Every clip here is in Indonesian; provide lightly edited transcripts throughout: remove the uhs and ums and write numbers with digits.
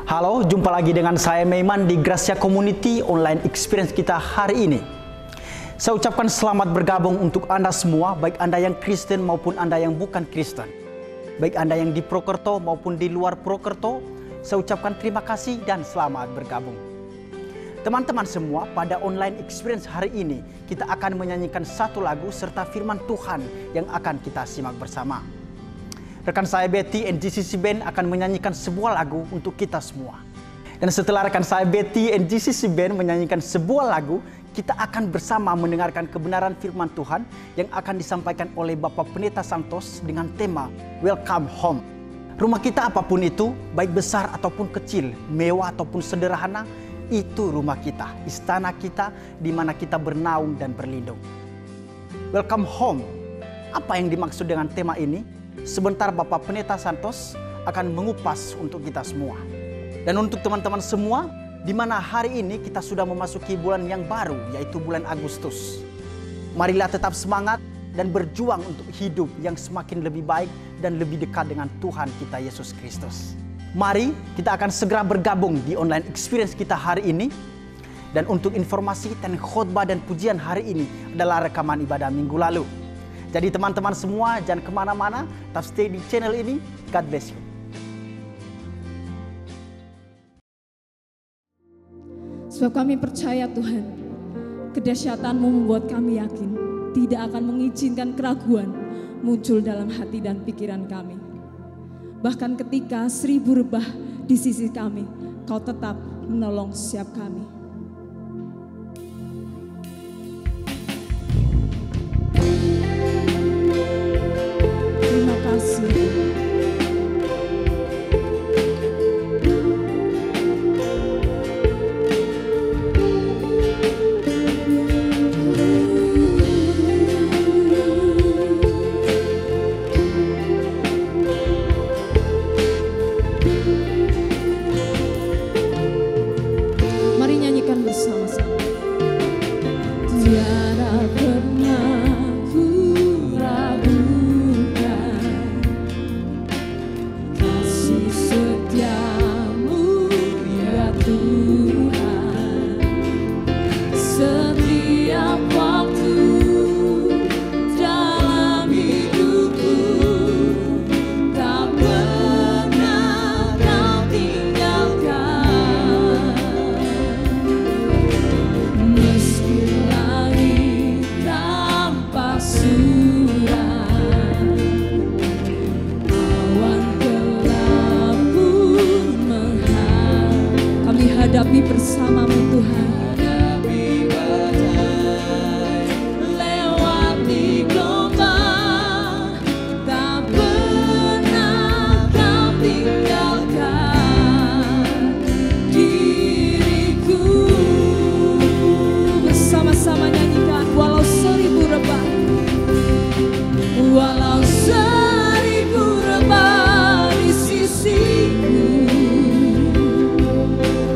Halo, jumpa lagi dengan saya Meiman di Gracia Community Online Experience kita hari ini. Saya ucapkan selamat bergabung untuk Anda semua, baik Anda yang Kristen maupun Anda yang bukan Kristen. Baik Anda yang di Prokerto maupun di luar Prokerto, saya ucapkan terima kasih dan selamat bergabung. Teman-teman semua, pada online experience hari ini, kita akan menyanyikan satu lagu serta firman Tuhan yang akan kita simak bersama. Rekan saya Betty and GCC Band akan menyanyikan sebuah lagu untuk kita semua. Dan setelah rekan saya Betty and GCC Band menyanyikan sebuah lagu, kita akan bersama mendengarkan kebenaran firman Tuhan yang akan disampaikan oleh Bapak Pendeta Santos dengan tema Welcome Home. Rumah kita apapun itu, baik besar ataupun kecil, mewah ataupun sederhana, itu rumah kita, istana kita di mana kita bernaung dan berlindung. Welcome Home. Apa yang dimaksud dengan tema ini? Sebentar Bapak Pendeta Santos akan mengupas untuk kita semua. Dan untuk teman-teman semua, di mana hari ini kita sudah memasuki bulan yang baru, yaitu bulan Agustus. Marilah tetap semangat dan berjuang untuk hidup yang semakin lebih baik dan lebih dekat dengan Tuhan kita Yesus Kristus. Mari kita akan segera bergabung di online experience kita hari ini. Dan untuk informasi dan khotbah dan pujian hari ini adalah rekaman ibadah minggu lalu. Jadi teman-teman semua jangan kemana-mana, tetap stay di channel ini. God bless you. Sebab kami percaya Tuhan, kedahsyatan-Mu membuat kami yakin tidak akan mengizinkan keraguan muncul dalam hati dan pikiran kami. Bahkan ketika 1000 rebah di sisi kami, Kau tetap menolong setiap kami. Terima kasih. Mari nyanyikan bersama-sama. Tiada pernah ku ragukan kasih setiamu ya Tuhan. Setiap waktu dalam hidupku tak pernah Kau tinggalkan. Meski langit tampak suram, awan gelap pun menghadap. Kami hadapi bersama-Mu Tuhan. Hadapi badai, lewati gelombang, tak pernah Kau tinggalkan diriku. Bersama-sama nyanyikan. Walau 1000 rebah, walau 1000 rebah di sisiku,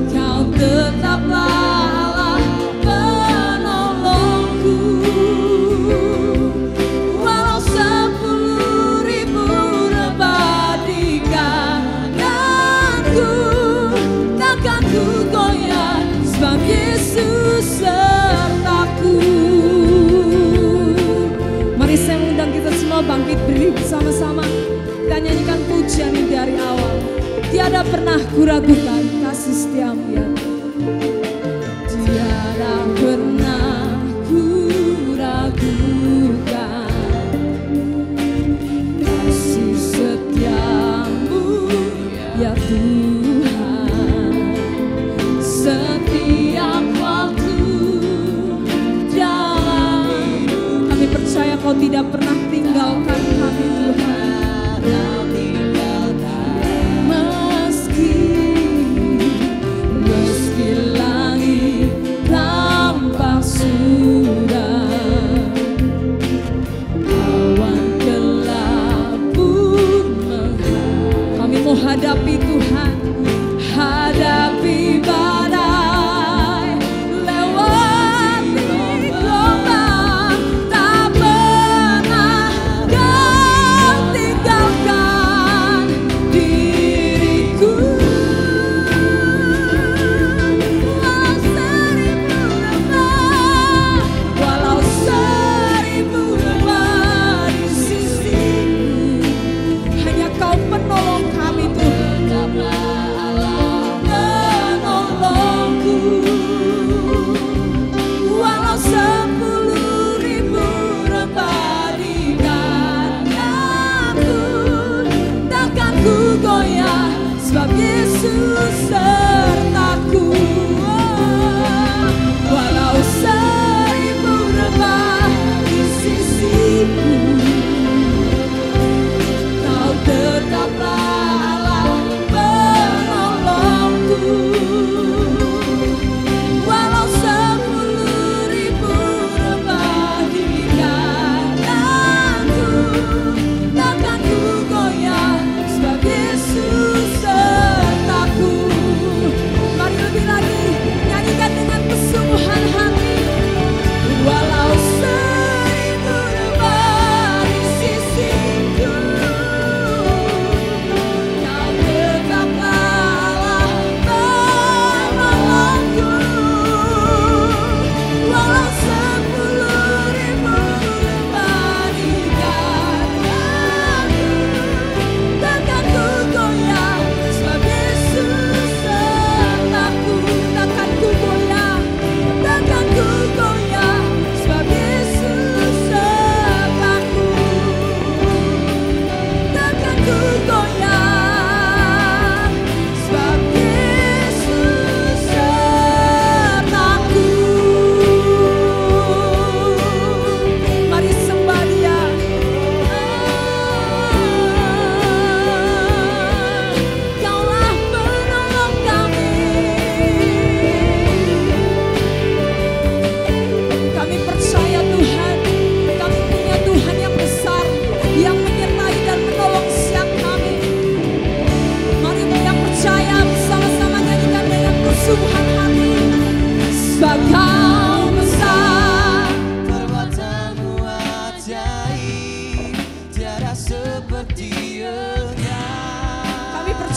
Kau tetaplah Allah penolongku. Walau 10.000 rebah di kananku, takkan ku goyah sebab Yesus sertaku. Mari saya mengundang kita semua bangkit berdiri bersama-sama. Kita nyanyikan pujian ini dari awal. Tiada pernah kuragukan kasih setiamu ya Tuhan. Tiada pernah kuragukan kasih setiamu ya Tuhan. Setiap waktu dalam hidup kami percaya Kau tidak pernah tinggalkan kami Tuhan. Meski langit tampak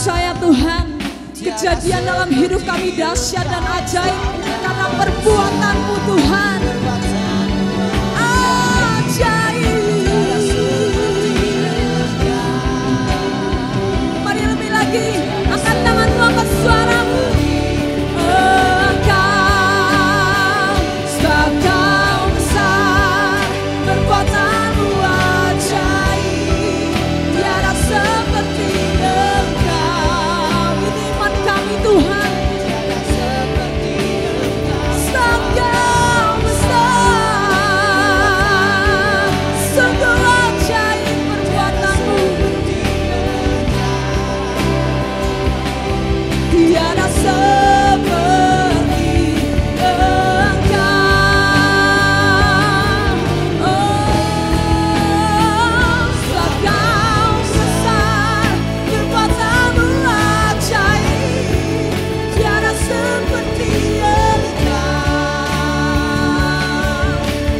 percaya Tuhan, kejadian dalam hidup kami dahsyat dan ajaib karena perbuatan-Mu Tuhan. Mari lebih lagi, angkat tanganmu, angkat suaramu. Engkau, sebab Kau besar, perbuatan-Mu ajaib, tiada seperti Engkau. Ini iman kami Tuhan. Sebab Kau besar, sungguh ajaib perbuatan-Mu. Tiada seperti Engkau. Oh, sebab Kau besar, perbuatan-Mu ajaib, tiada seperti Engkau.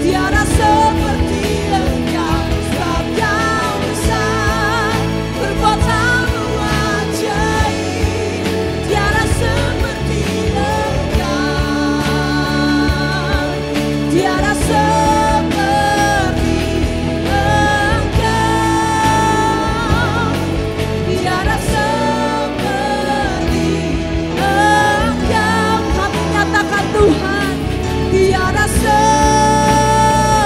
Tiada seperti Engkau. Sebab Kau besar, perbuatan-Mu ajaib, tiada seperti Engkau. Tiada seperti Engkau. Tiada seperti Engkau. Kami nyatakan Tuhan, tiada seperti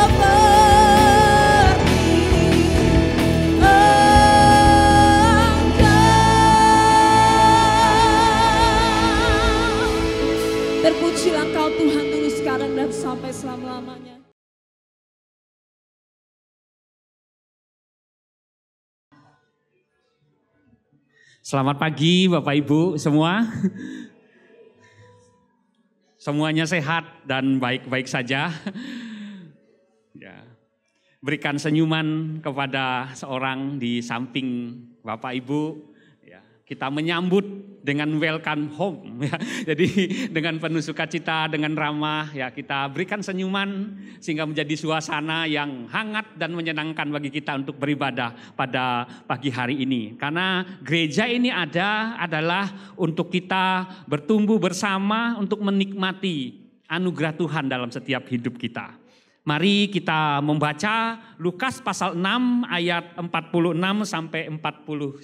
Engkau. Terpujilah Engkau Tuhan dulu, sekarang dan sampai selama-lamanya. Selamat pagi Bapak Ibu semua. Semuanya sehat dan baik-baik saja. Ya. Berikan senyuman kepada seorang di samping Bapak Ibu. Ya. Kita menyambut dengan welcome home. Ya. Jadi dengan penuh sukacita, dengan ramah, ya kita berikan senyuman sehingga menjadi suasana yang hangat dan menyenangkan bagi kita untuk beribadah pada pagi hari ini. Karena gereja ini adalah untuk kita bertumbuh bersama untuk menikmati anugerah Tuhan dalam setiap hidup kita. Mari kita membaca Lukas pasal 6 ayat 46 sampai 49.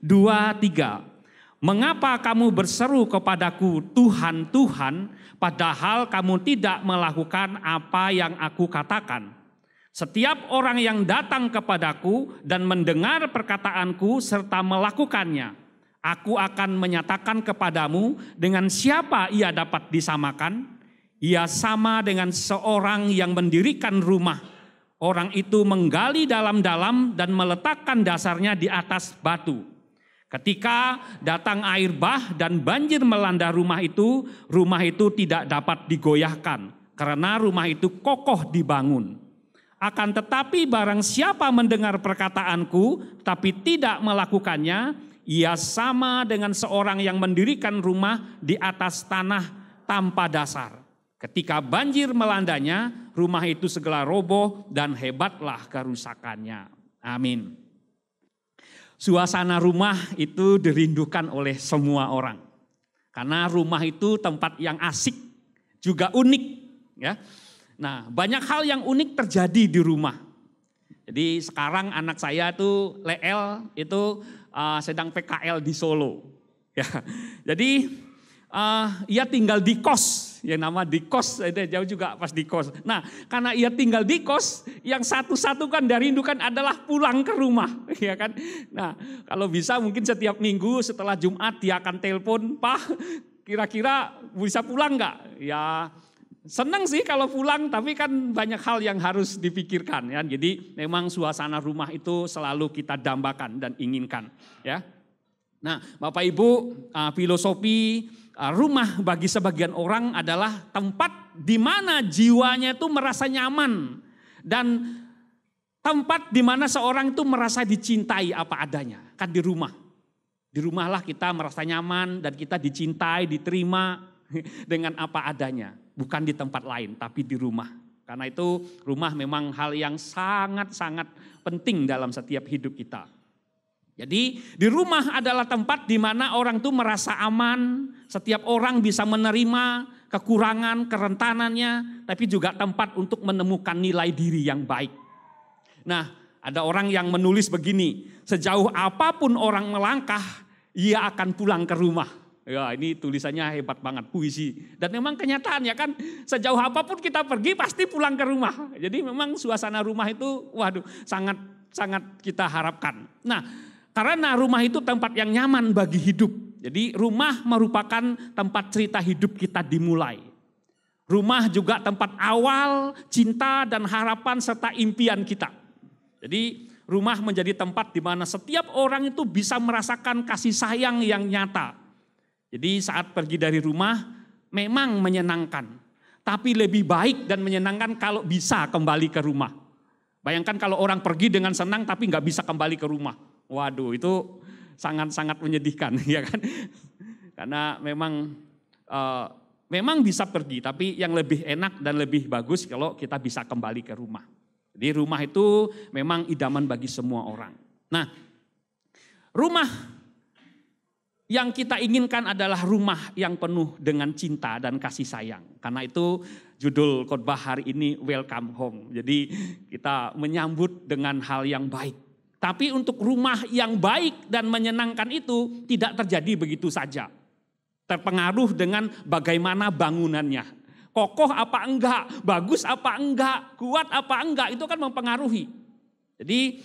2-3. Mengapa kamu berseru kepadaku Tuhan, Tuhan, padahal kamu tidak melakukan apa yang aku katakan? Setiap orang yang datang kepadaku dan mendengar perkataanku serta melakukannya, aku akan menyatakan kepadamu dengan siapa ia dapat disamakan. Ia sama dengan seorang yang mendirikan rumah. Orang itu menggali dalam-dalam dan meletakkan dasarnya di atas batu. Ketika datang air bah dan banjir melanda rumah itu tidak dapat digoyahkan karena rumah itu kokoh dibangun. Akan tetapi barang siapa mendengar perkataanku tapi tidak melakukannya, ia sama dengan seorang yang mendirikan rumah di atas tanah tanpa dasar. Ketika banjir melandanya, rumah itu segera roboh dan hebatlah kerusakannya. Amin. Suasana rumah itu dirindukan oleh semua orang. Karena rumah itu tempat yang asik, juga unik. Ya. Nah, banyak hal yang unik terjadi di rumah. Jadi sekarang anak saya tuh Leel itu sedang PKL di Solo. Ya. Jadi ia tinggal di kos, yang nama di kos, jauh juga pas di kos. Nah, karena ia tinggal di kos, yang satu-satu kan dirindukan adalah pulang ke rumah, ya kan. Nah, kalau bisa mungkin setiap minggu setelah Jumat dia akan telepon, Pak, kira-kira bisa pulang nggak? Ya, senang sih kalau pulang, tapi kan banyak hal yang harus dipikirkan, ya. Jadi memang suasana rumah itu selalu kita dambakan dan inginkan, ya. Nah, Bapak Ibu, filosofi rumah bagi sebagian orang adalah tempat di mana jiwanya itu merasa nyaman dan tempat di mana seorang itu merasa dicintai apa adanya, kan di rumah. Di rumahlah kita merasa nyaman dan kita dicintai, diterima dengan apa adanya, bukan di tempat lain tapi di rumah. Karena itu rumah memang hal yang sangat-sangat penting dalam setiap hidup kita. Jadi di rumah adalah tempat di mana orang tuh merasa aman, setiap orang bisa menerima kekurangan, kerentanannya, tapi juga tempat untuk menemukan nilai diri yang baik. Nah, ada orang yang menulis begini, sejauh apapun orang melangkah, ia akan pulang ke rumah. Ya, ini tulisannya hebat banget, puisi. Dan memang kenyataannya kan, sejauh apapun kita pergi pasti pulang ke rumah. Jadi memang suasana rumah itu, waduh, sangat kita harapkan. Nah, karena rumah itu tempat yang nyaman bagi hidup. Jadi rumah merupakan tempat cerita hidup kita dimulai. Rumah juga tempat awal cinta dan harapan serta impian kita. Jadi rumah menjadi tempat di mana setiap orang itu bisa merasakan kasih sayang yang nyata. Jadi saat pergi dari rumah memang menyenangkan. Tapi lebih baik dan menyenangkan kalau bisa kembali ke rumah. Bayangkan kalau orang pergi dengan senang tapi nggak bisa kembali ke rumah. Waduh, itu sangat-sangat menyedihkan, ya kan? Karena memang bisa pergi, tapi yang lebih enak dan lebih bagus kalau kita bisa kembali ke rumah. Jadi rumah itu memang idaman bagi semua orang. Nah, rumah yang kita inginkan adalah rumah yang penuh dengan cinta dan kasih sayang. Karena itu judul khotbah hari ini Welcome Home. Jadi kita menyambut dengan hal yang baik. Tapi untuk rumah yang baik dan menyenangkan itu tidak terjadi begitu saja. Terpengaruh dengan bagaimana bangunannya. Kokoh apa enggak, bagus apa enggak, kuat apa enggak, itu kan mempengaruhi. Jadi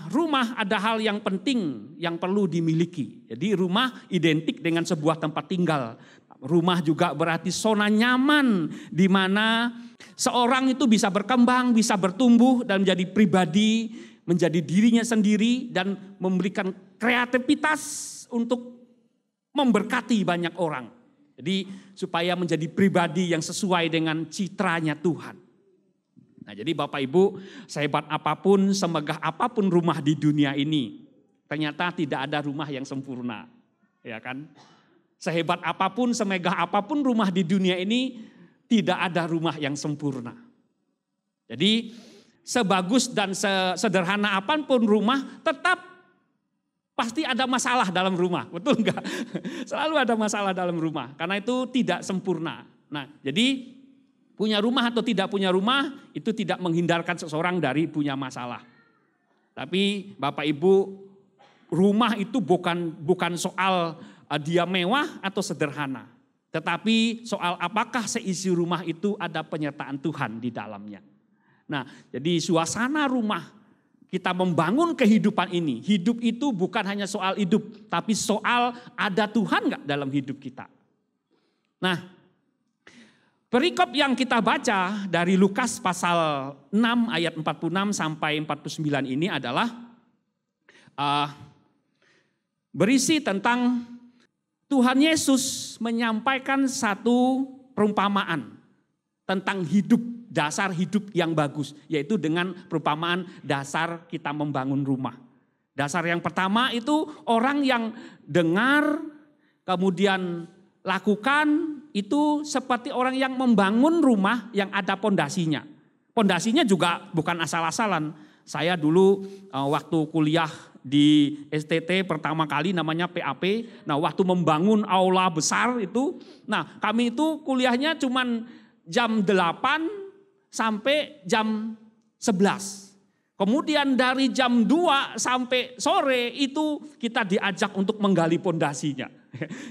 rumah ada hal yang penting yang perlu dimiliki. Jadi rumah identik dengan sebuah tempat tinggal. Rumah juga berarti zona nyaman di mana seorang itu bisa berkembang, bisa bertumbuh dan menjadi pribadi, menjadi dirinya sendiri dan memberikan kreativitas untuk memberkati banyak orang. Jadi supaya menjadi pribadi yang sesuai dengan citranya Tuhan. Nah, jadi Bapak Ibu, sehebat apapun, semegah apapun rumah di dunia ini, ternyata tidak ada rumah yang sempurna. Ya kan? Sehebat apapun, semegah apapun rumah di dunia ini, tidak ada rumah yang sempurna. Jadi sebagus dan sederhana apapun rumah, tetap pasti ada masalah dalam rumah. Betul enggak? Selalu ada masalah dalam rumah. Karena itu tidak sempurna. Nah, jadi punya rumah atau tidak punya rumah, itu tidak menghindarkan seseorang dari punya masalah. Tapi Bapak Ibu, rumah itu bukan soal dia mewah atau sederhana. Tetapi soal apakah seisi rumah itu ada penyertaan Tuhan di dalamnya. Nah, jadi suasana rumah kita membangun kehidupan ini. Hidup itu bukan hanya soal hidup, tapi soal ada Tuhan enggak dalam hidup kita. Nah, perikop yang kita baca dari Lukas pasal 6 ayat 46 sampai 49 ini adalah berisi tentang Tuhan Yesus menyampaikan satu perumpamaan tentang hidup, dasar hidup yang bagus, yaitu dengan perumpamaan dasar kita membangun rumah. Dasar yang pertama itu orang yang dengar, kemudian lakukan, itu seperti orang yang membangun rumah yang ada pondasinya. Pondasinya juga bukan asal-asalan. Saya dulu waktu kuliah di STT pertama kali namanya PAP. Nah, waktu membangun aula besar itu, nah kami itu kuliahnya cuman jam 8 sampai jam 11. Kemudian dari jam 2 sampai sore itu kita diajak untuk menggali pondasinya.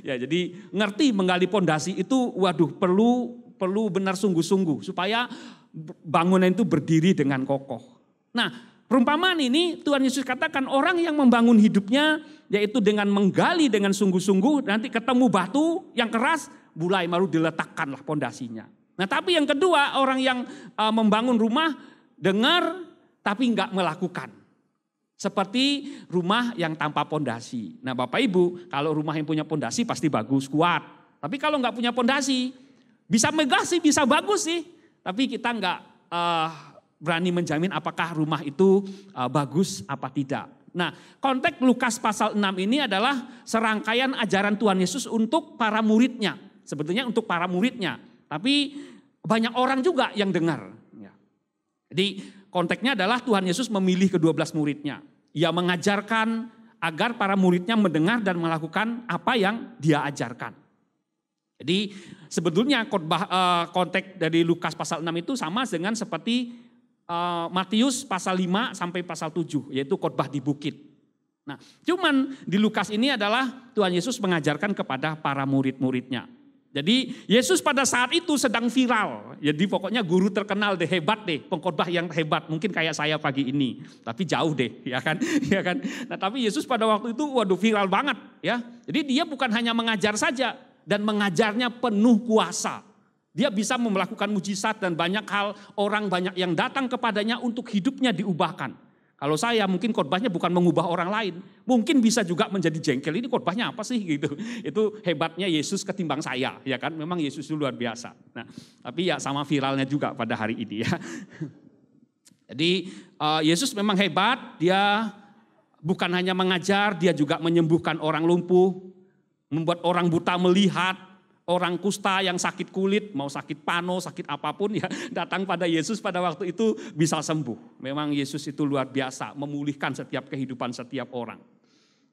Ya, jadi ngerti menggali pondasi itu waduh perlu benar sungguh-sungguh supaya bangunan itu berdiri dengan kokoh. Nah, perumpamaan ini Tuhan Yesus katakan orang yang membangun hidupnya yaitu dengan menggali dengan sungguh-sungguh, nanti ketemu batu yang keras, mulai baru diletakkanlah pondasinya. Nah, tapi yang kedua, orang yang membangun rumah dengar tapi enggak melakukan. Seperti rumah yang tanpa pondasi. Nah, Bapak Ibu, kalau rumah yang punya pondasi pasti bagus, kuat. Tapi kalau enggak punya pondasi, bisa megah sih, bisa bagus sih. Tapi kita enggak berani menjamin apakah rumah itu bagus apa tidak. Nah, konteks Lukas pasal 6 ini adalah serangkaian ajaran Tuhan Yesus untuk para muridnya. Sebetulnya untuk para muridnya. Tapi banyak orang juga yang dengar. Jadi konteksnya adalah Tuhan Yesus memilih ke-12 muridnya. Ia mengajarkan agar para muridnya mendengar dan melakukan apa yang dia ajarkan. Jadi sebetulnya konteks dari Lukas pasal 6 itu sama dengan seperti Matius pasal 5 sampai pasal 7, yaitu khotbah di bukit. Nah, cuman di Lukas ini adalah Tuhan Yesus mengajarkan kepada para murid-muridnya. Jadi Yesus pada saat itu sedang viral. Jadi pokoknya guru terkenal deh, hebat deh, pengkhotbah yang hebat. Mungkin kayak saya pagi ini, tapi jauh deh, ya kan? Ya kan? Nah, tapi Yesus pada waktu itu waduh viral banget, ya. Jadi dia bukan hanya mengajar saja dan mengajarnya penuh kuasa. Dia bisa melakukan mujizat dan banyak hal, orang banyak yang datang kepadanya untuk hidupnya diubahkan. Kalau saya mungkin khotbahnya bukan mengubah orang lain, mungkin bisa juga menjadi jengkel. Ini khotbahnya apa sih gitu? Itu hebatnya Yesus ketimbang saya, ya kan? Memang Yesus itu luar biasa. Nah, tapi ya sama viralnya juga pada hari ini ya. Jadi Yesus memang hebat. Dia bukan hanya mengajar, dia juga menyembuhkan orang lumpuh, membuat orang buta melihat. Orang kusta yang sakit kulit, mau sakit pano, sakit apapun ya datang pada Yesus pada waktu itu bisa sembuh. Memang Yesus itu luar biasa, memulihkan setiap kehidupan setiap orang.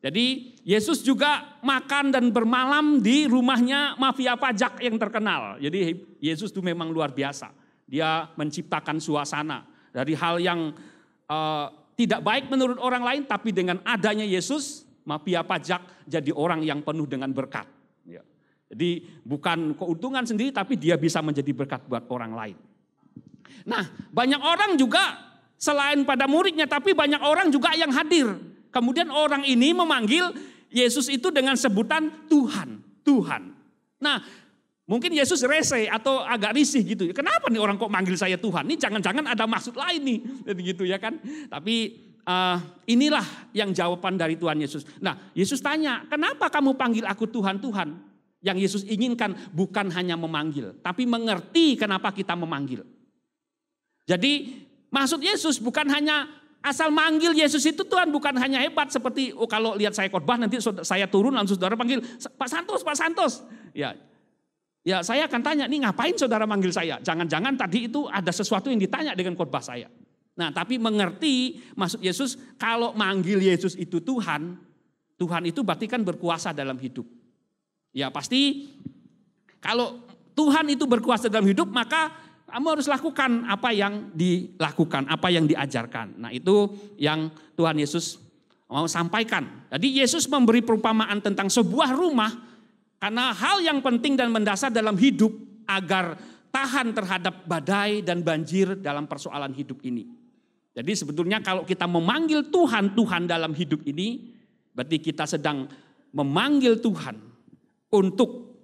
Jadi Yesus juga makan dan bermalam di rumahnya mafia pajak yang terkenal. Jadi Yesus itu memang luar biasa. Dia menciptakan suasana dari hal yang tidak baik menurut orang lain, tapi dengan adanya Yesus, mafia pajak jadi orang yang penuh dengan berkat. Ya. Jadi bukan keuntungan sendiri tapi dia bisa menjadi berkat buat orang lain. Nah, banyak orang juga selain pada muridnya tapi banyak orang juga yang hadir. Kemudian orang ini memanggil Yesus itu dengan sebutan Tuhan, Tuhan. Nah, mungkin Yesus rese atau agak risih gitu. Kenapa nih orang kok manggil saya Tuhan? Ini jangan-jangan ada maksud lain nih, gitu ya kan? Tapi inilah yang jawaban dari Tuhan Yesus. Nah, Yesus tanya, kenapa kamu panggil aku Tuhan, Tuhan? Yang Yesus inginkan bukan hanya memanggil, tapi mengerti kenapa kita memanggil. Jadi maksud Yesus bukan hanya asal manggil Yesus itu Tuhan, bukan hanya hebat seperti kalau lihat saya khotbah nanti saya turun langsung saudara panggil Pak Santos, Pak Santos. Ya saya akan tanya nih ngapain saudara manggil saya? Jangan-jangan tadi itu ada sesuatu yang ditanya dengan khotbah saya. Nah tapi mengerti maksud Yesus kalau manggil Yesus itu Tuhan, Tuhan itu berarti kan berkuasa dalam hidup. Ya pasti kalau Tuhan itu berkuasa dalam hidup maka kamu harus lakukan apa yang dilakukan, apa yang diajarkan. Nah itu yang Tuhan Yesus mau sampaikan. Jadi Yesus memberi perumpamaan tentang sebuah rumah karena hal yang penting dan mendasar dalam hidup agar tahan terhadap badai dan banjir dalam persoalan hidup ini. Jadi sebetulnya kalau kita memanggil Tuhan, Tuhan dalam hidup ini berarti kita sedang memanggil Tuhan untuk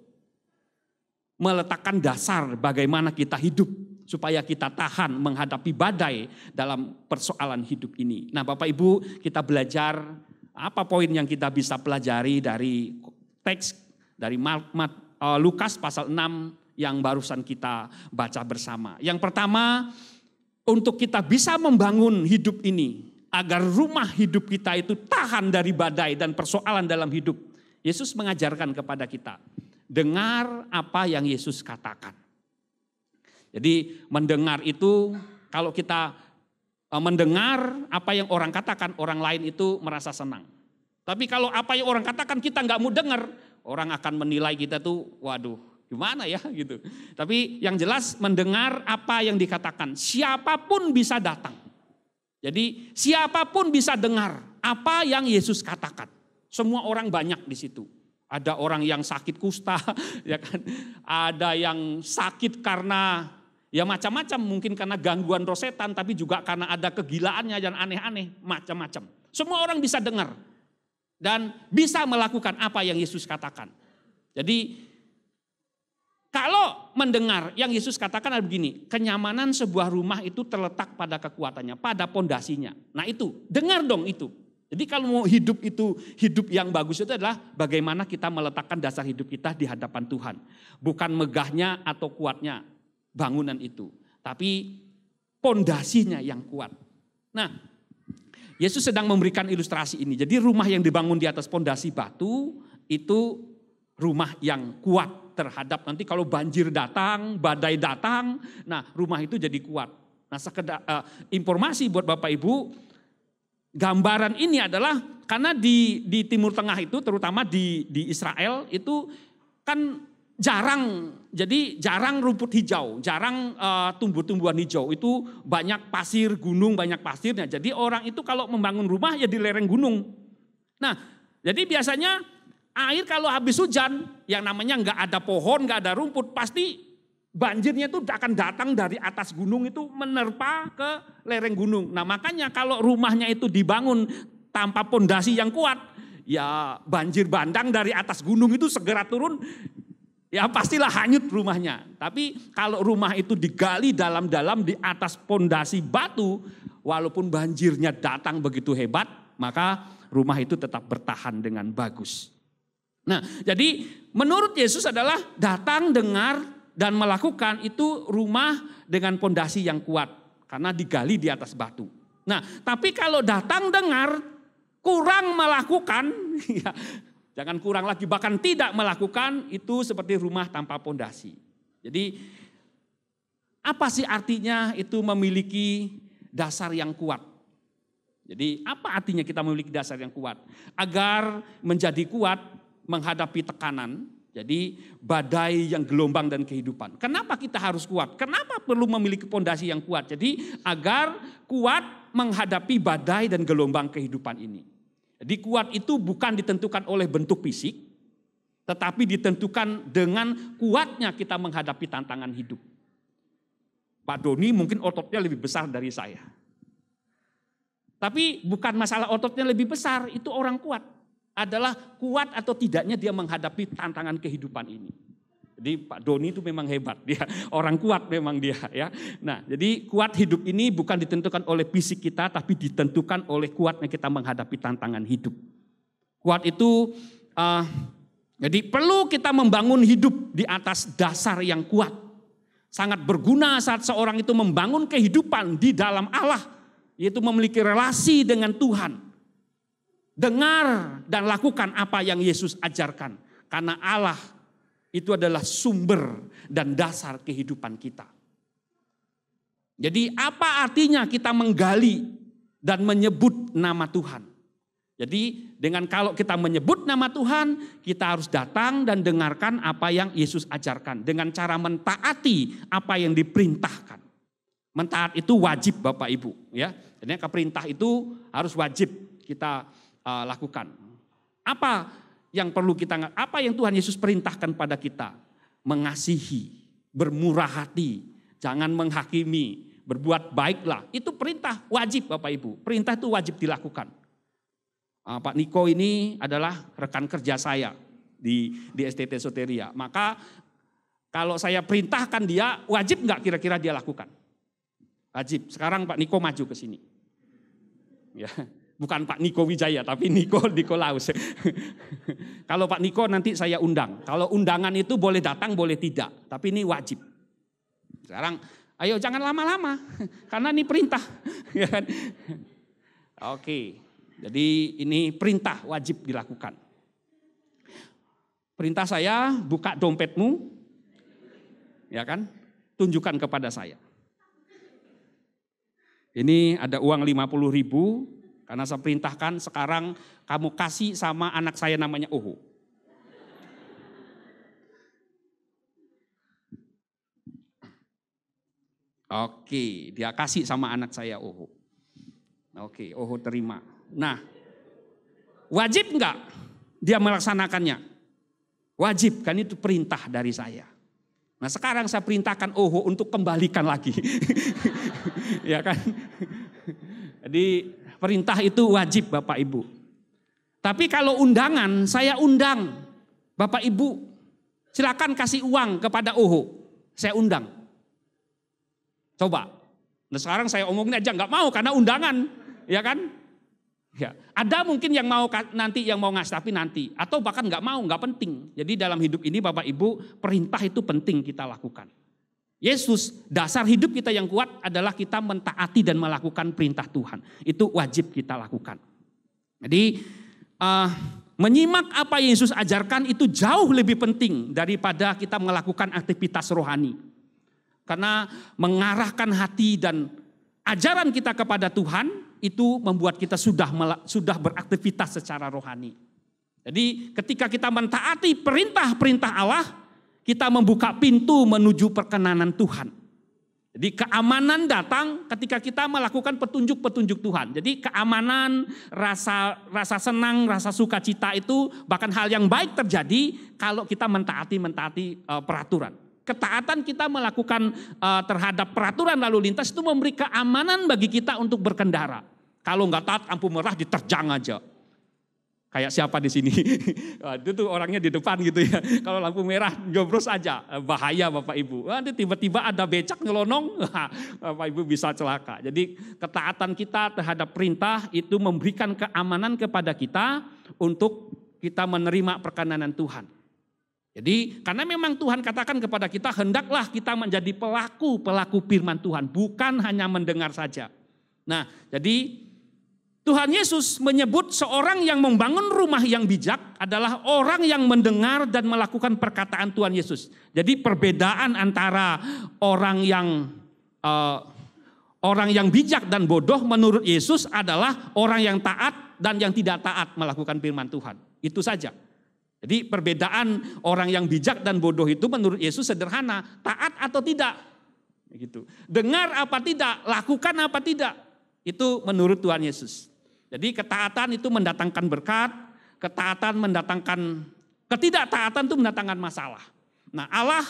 meletakkan dasar bagaimana kita hidup supaya kita tahan menghadapi badai dalam persoalan hidup ini. Nah Bapak Ibu kita belajar apa poin yang kita bisa pelajari dari teks dari Lukas pasal 6 yang barusan kita baca bersama. Yang pertama untuk kita bisa membangun hidup ini agar rumah hidup kita itu tahan dari badai dan persoalan dalam hidup. Yesus mengajarkan kepada kita, dengar apa yang Yesus katakan. Jadi mendengar itu, kalau kita mendengar apa yang orang katakan, orang lain itu merasa senang. Tapi kalau apa yang orang katakan kita nggak mau dengar, orang akan menilai kita tuh, waduh gimana ya gitu. Tapi yang jelas mendengar apa yang dikatakan, siapapun bisa datang. Jadi siapapun bisa dengar apa yang Yesus katakan. Semua orang banyak di situ. Ada orang yang sakit kusta, ya kan? Ada yang sakit karena ya macam-macam, mungkin karena gangguan roh setan, tapi juga karena ada kegilaannya yang aneh-aneh, macam-macam. Semua orang bisa dengar dan bisa melakukan apa yang Yesus katakan. Jadi kalau mendengar yang Yesus katakan adalah begini, kenyamanan sebuah rumah itu terletak pada kekuatannya, pada pondasinya. Nah itu, dengar dong itu. Jadi kalau mau hidup itu, hidup yang bagus itu adalah bagaimana kita meletakkan dasar hidup kita di hadapan Tuhan. Bukan megahnya atau kuatnya bangunan itu, tapi pondasinya yang kuat. Nah, Yesus sedang memberikan ilustrasi ini. Jadi rumah yang dibangun di atas pondasi batu itu rumah yang kuat terhadap nanti kalau banjir datang, badai datang, nah rumah itu jadi kuat. Nah sekedar informasi buat Bapak Ibu, gambaran ini adalah karena di Timur Tengah itu, terutama di Israel itu kan jarang rumput hijau, jarang tumbuh-tumbuhan hijau. Itu banyak pasir, gunung, banyak pasirnya. Jadi orang itu kalau membangun rumah ya di lereng gunung. Nah, jadi biasanya air kalau habis hujan, yang namanya nggak ada pohon, nggak ada rumput, pasti banjirnya itu akan datang dari atas gunung itu menerpa ke lereng gunung. Nah makanya kalau rumahnya itu dibangun tanpa pondasi yang kuat, ya banjir bandang dari atas gunung itu segera turun, ya pastilah hanyut rumahnya. Tapi kalau rumah itu digali dalam-dalam di atas pondasi batu, walaupun banjirnya datang begitu hebat, maka rumah itu tetap bertahan dengan bagus. Nah jadi menurut Yesus adalah datang, dengar, dan melakukan itu rumah dengan pondasi yang kuat karena digali di atas batu. Nah, tapi kalau datang dengar kurang melakukan, ya, jangan kurang lagi bahkan tidak melakukan, itu seperti rumah tanpa pondasi. Jadi apa sih artinya itu memiliki dasar yang kuat? Jadi apa artinya kita memiliki dasar yang kuat? Agar menjadi kuat menghadapi tekanan. Jadi badai yang gelombang dan kehidupan. Kenapa kita harus kuat? Kenapa perlu memiliki pondasi yang kuat? Jadi agar kuat menghadapi badai dan gelombang kehidupan ini. Jadi kuat itu bukan ditentukan oleh bentuk fisik, tetapi ditentukan dengan kuatnya kita menghadapi tantangan hidup. Pak Doni mungkin ototnya lebih besar dari saya. Tapi bukan masalah ototnya lebih besar, itu orang kuat. Adalah kuat atau tidaknya dia menghadapi tantangan kehidupan ini. Jadi Pak Doni itu memang hebat, dia orang kuat memang dia ya. Nah, jadi kuat hidup ini bukan ditentukan oleh fisik kita, tapi ditentukan oleh kuatnya kita menghadapi tantangan hidup. Kuat itu jadi perlu kita membangun hidup di atas dasar yang kuat. Sangat berguna saat seorang itu membangun kehidupan di dalam Allah, yaitu memiliki relasi dengan Tuhan. Dengar dan lakukan apa yang Yesus ajarkan. Karena Allah itu adalah sumber dan dasar kehidupan kita. Jadi apa artinya kita menggali dan menyebut nama Tuhan? Jadi dengan kalau kita menyebut nama Tuhan, kita harus datang dan dengarkan apa yang Yesus ajarkan. Dengan cara mentaati apa yang diperintahkan. Mentaat itu wajib Bapak Ibu. Ya. Jadi perintah itu harus wajib kita lakukan. Apa yang perlu kita, apa yang Tuhan Yesus perintahkan pada kita? Mengasihi, bermurah hati, jangan menghakimi, berbuat baiklah. Itu perintah wajib Bapak Ibu. Perintah itu wajib dilakukan. Pak Niko ini adalah rekan kerja saya di STT Soteria. Maka kalau saya perintahkan dia, wajib nggak kira-kira dia lakukan? Wajib. Sekarang Pak Niko maju ke sini. Ya. Bukan Pak Niko Wijaya, tapi Niko Nikolaus. Kalau Pak Niko nanti saya undang. Kalau undangan itu boleh datang, boleh tidak. Tapi ini wajib. Sekarang, ayo jangan lama-lama. Karena ini perintah. Oke, jadi ini perintah wajib dilakukan. Perintah saya, buka dompetmu. Ya kan? Tunjukkan kepada saya. Ini ada uang 50.000. Karena saya perintahkan sekarang kamu kasih sama anak saya namanya Oho. Oke, dia kasih sama anak saya Oho. Oke, Oho terima. Nah, wajib enggak dia melaksanakannya? Wajib, kan itu perintah dari saya. Nah sekarang saya perintahkan Oho untuk kembalikan lagi. Ya kan? Jadi perintah itu wajib Bapak Ibu. Tapi kalau undangan, saya undang. Bapak Ibu, silakan kasih uang kepada Oho. Saya undang. Coba. Nah sekarang saya omongin aja nggak mau karena undangan. Ya kan? Ya. Ada mungkin yang mau nanti yang mau ngasih tapi nanti. Atau bahkan nggak mau, nggak penting. Jadi dalam hidup ini Bapak Ibu, perintah itu penting kita lakukan. Yesus, dasar hidup kita yang kuat adalah kita mentaati dan melakukan perintah Tuhan. Itu wajib kita lakukan. Jadi menyimak apa yang Yesus ajarkan itu jauh lebih penting daripada kita melakukan aktivitas rohani. Karena mengarahkan hati dan ajaran kita kepada Tuhan itu membuat kita sudah beraktivitas secara rohani. Jadi ketika kita mentaati perintah-perintah Allah, kita membuka pintu menuju perkenanan Tuhan. Jadi keamanan datang ketika kita melakukan petunjuk-petunjuk Tuhan. Jadi keamanan, rasa senang, rasa sukacita itu bahkan hal yang baik terjadi kalau kita mentaati peraturan. Ketaatan kita melakukan terhadap peraturan lalu lintas itu memberi keamanan bagi kita untuk berkendara. Kalau nggak taat lampu merah diterjang aja. Kayak siapa di sini? Itu tuh orangnya di depan gitu ya. Kalau lampu merah jobros aja, bahaya Bapak Ibu. Nanti tiba-tiba ada becak nyelonong, Bapak Ibu bisa celaka. Jadi ketaatan kita terhadap perintah itu memberikan keamanan kepada kita untuk kita menerima perkenanan Tuhan. Jadi karena memang Tuhan katakan kepada kita, hendaklah kita menjadi pelaku firman Tuhan, bukan hanya mendengar saja. Nah, jadi Tuhan Yesus menyebut seorang yang membangun rumah yang bijak adalah orang yang mendengar dan melakukan perkataan Tuhan Yesus. Jadi perbedaan antara orang yang bijak dan bodoh menurut Yesus adalah orang yang taat dan yang tidak taat melakukan firman Tuhan. Itu saja. Jadi perbedaan orang yang bijak dan bodoh itu menurut Yesus sederhana, taat atau tidak. Gitu. Dengar apa tidak, lakukan apa tidak. Itu menurut Tuhan Yesus. Jadi ketaatan itu mendatangkan berkat, ketidaktaatan itu mendatangkan masalah. Nah, Allah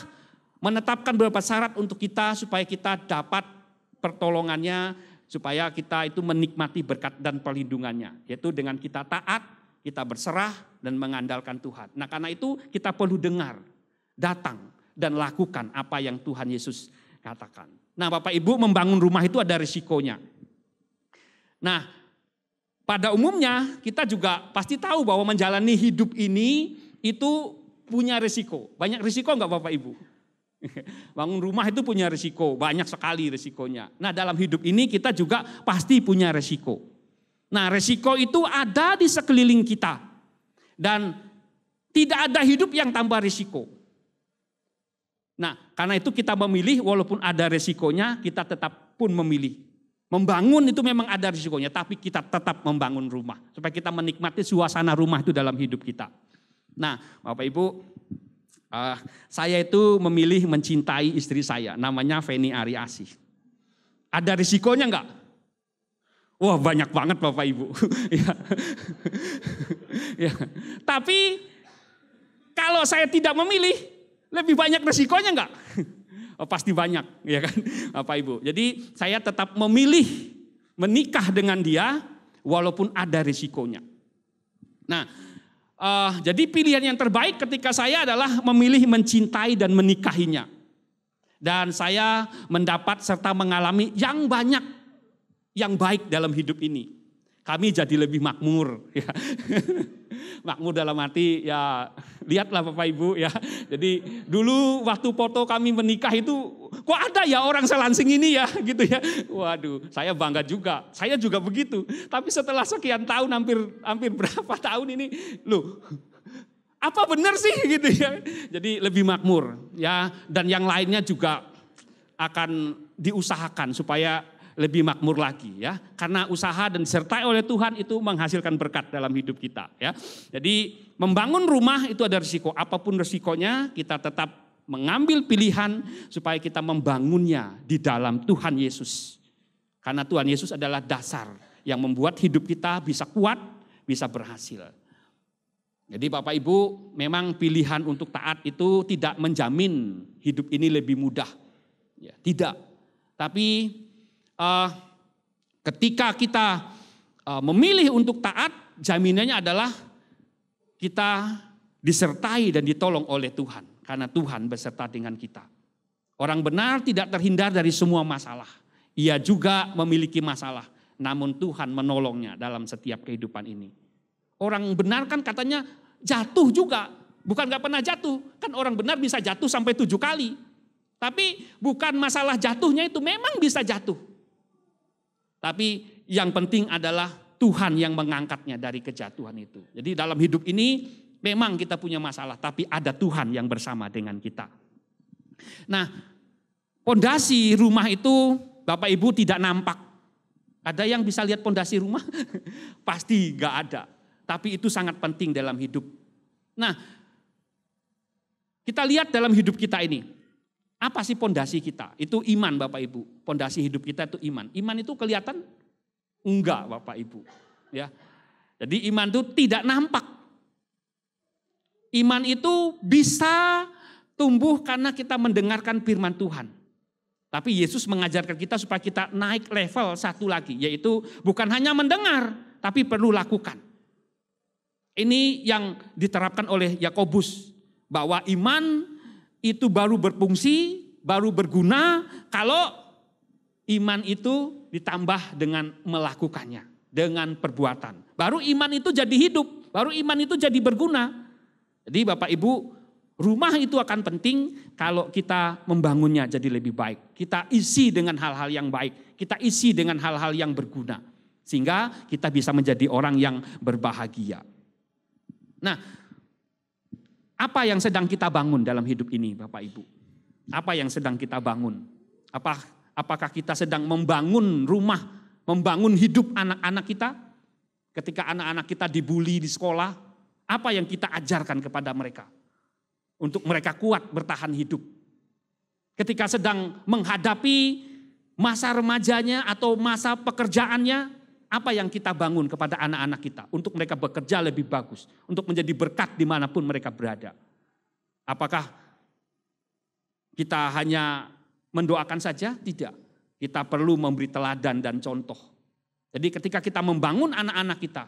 menetapkan beberapa syarat untuk kita supaya kita dapat pertolongannya, supaya kita itu menikmati berkat dan perlindungannya. Yaitu dengan kita taat, kita berserah dan mengandalkan Tuhan. Nah, karena itu kita perlu dengar, datang dan lakukan apa yang Tuhan Yesus katakan. Nah, Bapak Ibu, membangun rumah itu ada risikonya. Nah, pada umumnya kita juga pasti tahu bahwa menjalani hidup ini itu punya risiko. Banyak risiko enggak Bapak Ibu? Bangun rumah itu punya risiko, banyak sekali risikonya. Nah, dalam hidup ini kita juga pasti punya risiko. Nah, risiko itu ada di sekeliling kita. Dan tidak ada hidup yang tanpa risiko. Nah, karena itu kita memilih walaupun ada risikonya, kita tetap pun memilih. Membangun itu memang ada risikonya, tapi kita tetap membangun rumah. Supaya kita menikmati suasana rumah itu dalam hidup kita. Nah, Bapak Ibu, saya itu memilih mencintai istri saya, namanya Feni Ariasih. Ada risikonya enggak? Wah, banyak banget Bapak Ibu. Ya. Ya. Tapi kalau saya tidak memilih, lebih banyak risikonya enggak? Oh, pasti banyak, ya kan, Bapak Ibu. Jadi saya tetap memilih menikah dengan dia walaupun ada risikonya. Nah, jadi pilihan yang terbaik ketika saya adalah memilih mencintai dan menikahinya. Dan saya mendapat serta mengalami yang banyak yang baik dalam hidup ini. Kami jadi lebih makmur. Ya. Makmur dalam arti ya lihatlah Bapak Ibu ya. Jadi dulu waktu foto kami menikah itu kok ada ya orang selansing ini ya gitu ya. Waduh, saya bangga juga. Saya juga begitu. Tapi setelah sekian tahun hampir berapa tahun ini loh. Apa benar sih gitu ya. Jadi lebih makmur ya, dan yang lainnya juga akan diusahakan supaya lebih makmur lagi ya, karena usaha dan disertai oleh Tuhan itu menghasilkan berkat dalam hidup kita ya. Jadi membangun rumah itu ada risiko, apapun risikonya kita tetap mengambil pilihan supaya kita membangunnya di dalam Tuhan Yesus. Karena Tuhan Yesus adalah dasar yang membuat hidup kita bisa kuat, bisa berhasil. Jadi Bapak Ibu, memang pilihan untuk taat itu tidak menjamin hidup ini lebih mudah. Ya, tidak. Tapi ketika kita memilih untuk taat, jaminannya adalah kita disertai dan ditolong oleh Tuhan. Karena Tuhan beserta dengan kita. Orang benar tidak terhindar dari semua masalah. Ia juga memiliki masalah. Namun Tuhan menolongnya dalam setiap kehidupan ini. Orang benar kan katanya jatuh juga. Bukan gak pernah jatuh. Kan orang benar bisa jatuh sampai 7 kali. Tapi bukan masalah jatuhnya itu, memang bisa jatuh. Tapi yang penting adalah Tuhan yang mengangkatnya dari kejatuhan itu. Jadi dalam hidup ini memang kita punya masalah, tapi ada Tuhan yang bersama dengan kita. Nah, pondasi rumah itu Bapak Ibu tidak nampak. Ada yang bisa lihat pondasi rumah? Pasti gak ada. Tapi itu sangat penting dalam hidup. Nah, kita lihat dalam hidup kita ini. Apa sih pondasi kita? Itu iman Bapak Ibu. Pondasi hidup kita itu iman. Iman itu kelihatan? Enggak Bapak Ibu. Ya. Jadi iman itu tidak nampak. Iman itu bisa tumbuh karena kita mendengarkan firman Tuhan. Tapi Yesus mengajarkan kita supaya kita naik level satu lagi, yaitu bukan hanya mendengar, tapi perlu lakukan. Ini yang diterapkan oleh Yakobus, bahwa iman itu baru berfungsi, baru berguna kalau iman itu ditambah dengan melakukannya, dengan perbuatan. Baru iman itu jadi hidup, baru iman itu jadi berguna. Jadi Bapak Ibu, rumah itu akan penting kalau kita membangunnya jadi lebih baik. Kita isi dengan hal-hal yang baik. Kita isi dengan hal-hal yang berguna. Sehingga kita bisa menjadi orang yang berbahagia. Nah, apa yang sedang kita bangun dalam hidup ini Bapak Ibu? Apa yang sedang kita bangun? Apakah kita sedang membangun rumah, membangun hidup anak-anak kita? Ketika anak-anak kita dibully di sekolah, apa yang kita ajarkan kepada mereka? Untuk mereka kuat bertahan hidup. Ketika sedang menghadapi masa remajanya atau masa pekerjaannya, apa yang kita bangun kepada anak-anak kita untuk mereka bekerja lebih bagus, untuk menjadi berkat dimanapun mereka berada. Apakah kita hanya mendoakan saja? Tidak. Kita perlu memberi teladan dan contoh. Jadi ketika kita membangun anak-anak kita,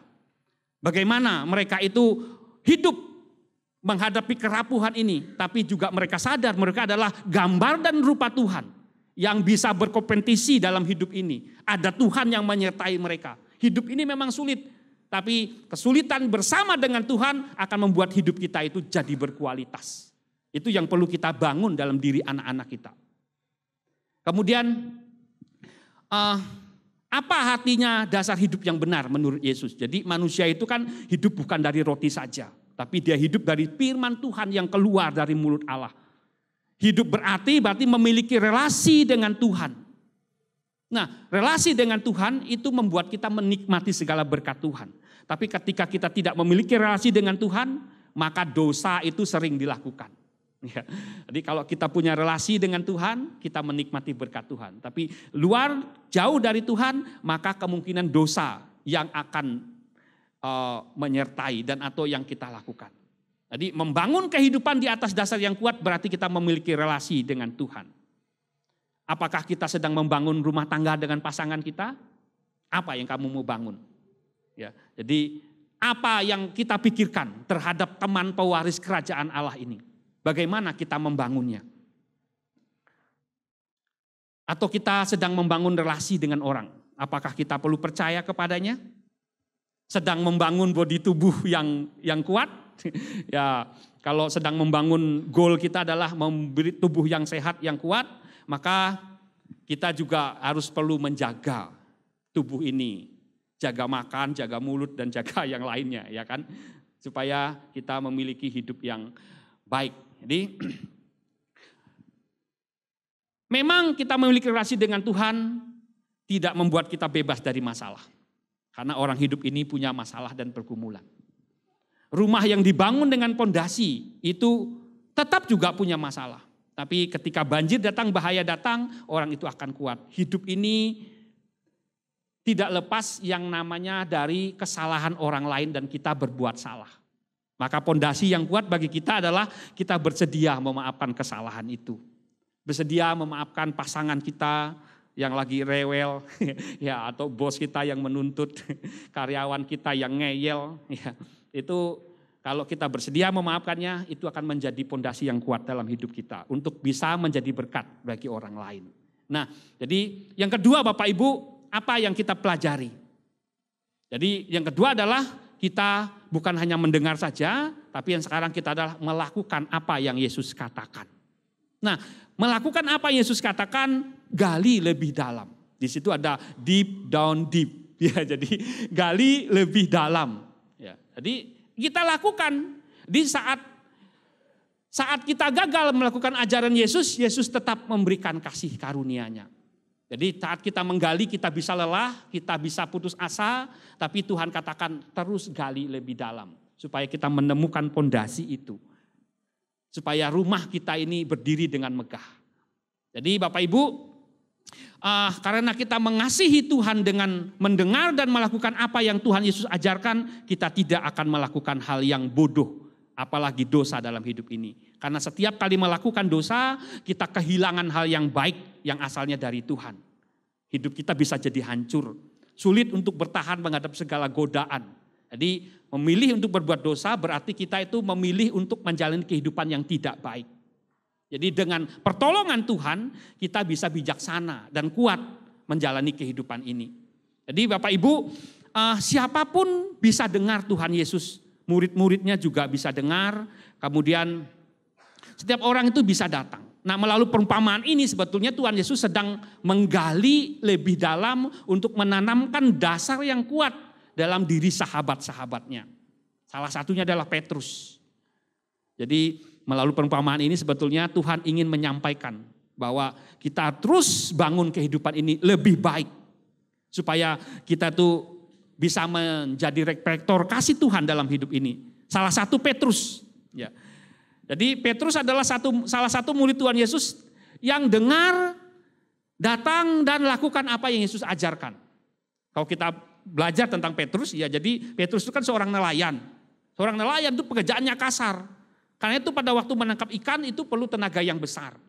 bagaimana mereka itu hidup menghadapi kerapuhan ini, tapi juga mereka sadar mereka adalah gambar dan rupa Tuhan yang bisa berkompetisi dalam hidup ini. Ada Tuhan yang menyertai mereka. Hidup ini memang sulit, tapi kesulitan bersama dengan Tuhan akan membuat hidup kita itu jadi berkualitas. Itu yang perlu kita bangun dalam diri anak-anak kita. Kemudian, apa artinya dasar hidup yang benar menurut Yesus? Jadi manusia itu kan hidup bukan dari roti saja, tapi dia hidup dari firman Tuhan yang keluar dari mulut Allah. Hidup berarti memiliki relasi dengan Tuhan. Nah, relasi dengan Tuhan itu membuat kita menikmati segala berkat Tuhan. Tapi ketika kita tidak memiliki relasi dengan Tuhan, maka dosa itu sering dilakukan. Ya. Jadi kalau kita punya relasi dengan Tuhan, kita menikmati berkat Tuhan. Tapi luar jauh dari Tuhan, maka kemungkinan dosa yang akan menyertai dan atau yang kita lakukan. Jadi membangun kehidupan di atas dasar yang kuat berarti kita memiliki relasi dengan Tuhan. Apakah kita sedang membangun rumah tangga dengan pasangan kita? Apa yang kamu mau bangun? Ya, jadi apa yang kita pikirkan terhadap teman pewaris kerajaan Allah ini? Bagaimana kita membangunnya? Atau kita sedang membangun relasi dengan orang? Apakah kita perlu percaya kepadanya? Sedang membangun bodi tubuh yang kuat? Ya, kalau sedang membangun goal kita adalah memberi tubuh yang sehat, yang kuat, maka kita juga harus perlu menjaga tubuh ini. Jaga makan, jaga mulut, dan jaga yang lainnya, ya kan? Supaya kita memiliki hidup yang baik. Jadi, memang kita memiliki relasi dengan Tuhan tidak membuat kita bebas dari masalah. Karena orang hidup ini punya masalah dan pergumulan. Rumah yang dibangun dengan pondasi itu tetap juga punya masalah. Tapi ketika banjir datang, bahaya datang, orang itu akan kuat. Hidup ini tidak lepas yang namanya dari kesalahan orang lain dan kita berbuat salah. Maka pondasi yang kuat bagi kita adalah kita bersedia memaafkan kesalahan itu. Bersedia memaafkan pasangan kita yang lagi rewel, ya, atau bos kita yang menuntut, karyawan kita yang ngeyel, ya. Itu kalau kita bersedia memaafkannya, itu akan menjadi pondasi yang kuat dalam hidup kita untuk bisa menjadi berkat bagi orang lain. Nah, jadi yang kedua Bapak Ibu, apa yang kita pelajari? Jadi yang kedua adalah kita bukan hanya mendengar saja, tapi yang sekarang kita adalah melakukan apa yang Yesus katakan. Nah, melakukan apa yang Yesus katakan, gali lebih dalam. Di situ ada deep down deep. Ya, jadi gali lebih dalam. Ya, jadi kita lakukan di saat kita gagal melakukan ajaran Yesus, Yesus tetap memberikan kasih karunia-Nya. Jadi saat kita menggali kita bisa lelah, kita bisa putus asa, tapi Tuhan katakan terus gali lebih dalam. Supaya kita menemukan pondasi itu. Supaya rumah kita ini berdiri dengan megah. Jadi Bapak Ibu, karena kita mengasihi Tuhan dengan mendengar dan melakukan apa yang Tuhan Yesus ajarkan, kita tidak akan melakukan hal yang bodoh, apalagi dosa dalam hidup ini. Karena setiap kali melakukan dosa, kita kehilangan hal yang baik yang asalnya dari Tuhan. Hidup kita bisa jadi hancur, sulit untuk bertahan menghadap segala godaan. Jadi memilih untuk berbuat dosa berarti kita itu memilih untuk menjalani kehidupan yang tidak baik. Jadi dengan pertolongan Tuhan kita bisa bijaksana dan kuat menjalani kehidupan ini. Jadi Bapak Ibu, siapapun bisa dengar Tuhan Yesus. Murid-muridnya juga bisa dengar, kemudian setiap orang itu bisa datang. Nah, melalui perumpamaan ini sebetulnya Tuhan Yesus sedang menggali lebih dalam untuk menanamkan dasar yang kuat dalam diri sahabat-sahabatnya. Salah satunya adalah Petrus. Jadi melalui perumpamaan ini sebetulnya Tuhan ingin menyampaikan bahwa kita terus bangun kehidupan ini lebih baik. Supaya kita tuh bisa menjadi reflektor kasih Tuhan dalam hidup ini. Salah satu Petrus. Ya. Jadi Petrus adalah salah satu murid Tuhan Yesus yang dengar, datang dan lakukan apa yang Yesus ajarkan. Kalau kita belajar tentang Petrus, ya jadi Petrus itu kan seorang nelayan. Seorang nelayan itu pekerjaannya kasar. Karena itu pada waktu menangkap ikan itu perlu tenaga yang besar.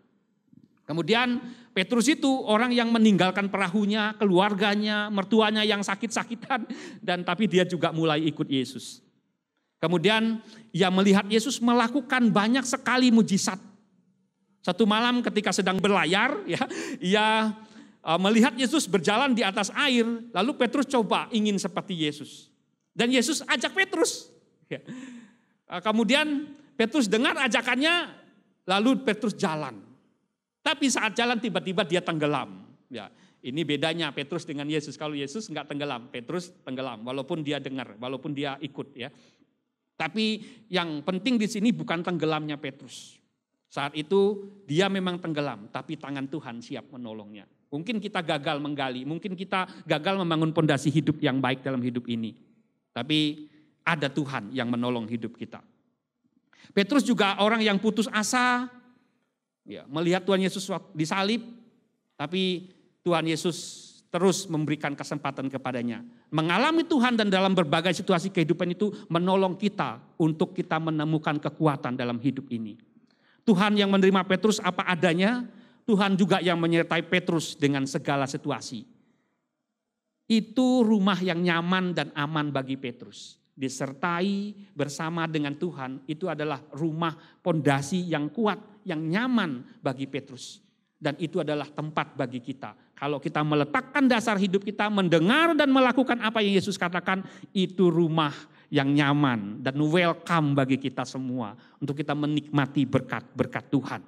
Kemudian Petrus itu orang yang meninggalkan perahunya, keluarganya, mertuanya yang sakit-sakitan. Tapi dia juga mulai ikut Yesus. Kemudian ia melihat Yesus melakukan banyak sekali mujizat. Satu malam ketika sedang berlayar, ia melihat Yesus berjalan di atas air. Lalu Petrus coba ingin seperti Yesus. Dan Yesus ajak Petrus. Kemudian Petrus dengar ajakannya, lalu Petrus jalan. Tapi saat jalan tiba-tiba dia tenggelam. Ya, ini bedanya Petrus dengan Yesus. Kalau Yesus enggak tenggelam, Petrus tenggelam. Walaupun dia dengar, walaupun dia ikut. Ya. Tapi yang penting di sini bukan tenggelamnya Petrus. Saat itu dia memang tenggelam, tapi tangan Tuhan siap menolongnya. Mungkin kita gagal menggali, mungkin kita gagal membangun pondasi hidup yang baik dalam hidup ini. Tapi ada Tuhan yang menolong hidup kita. Petrus juga orang yang putus asa, ya, melihat Tuhan Yesus disalib, tapi Tuhan Yesus terus memberikan kesempatan kepadanya. Mengalami Tuhan dan dalam berbagai situasi kehidupan itu menolong kita untuk kita menemukan kekuatan dalam hidup ini. Tuhan yang menerima Petrus apa adanya, Tuhan juga yang menyertai Petrus dengan segala situasi. Itu rumah yang nyaman dan aman bagi Petrus. Disertai bersama dengan Tuhan, itu adalah rumah pondasi yang kuat, yang nyaman bagi Petrus. Dan itu adalah tempat bagi kita. Kalau kita meletakkan dasar hidup kita, mendengar dan melakukan apa yang Yesus katakan, itu rumah yang nyaman dan welcome bagi kita semua. Untuk kita menikmati berkat-berkat Tuhan.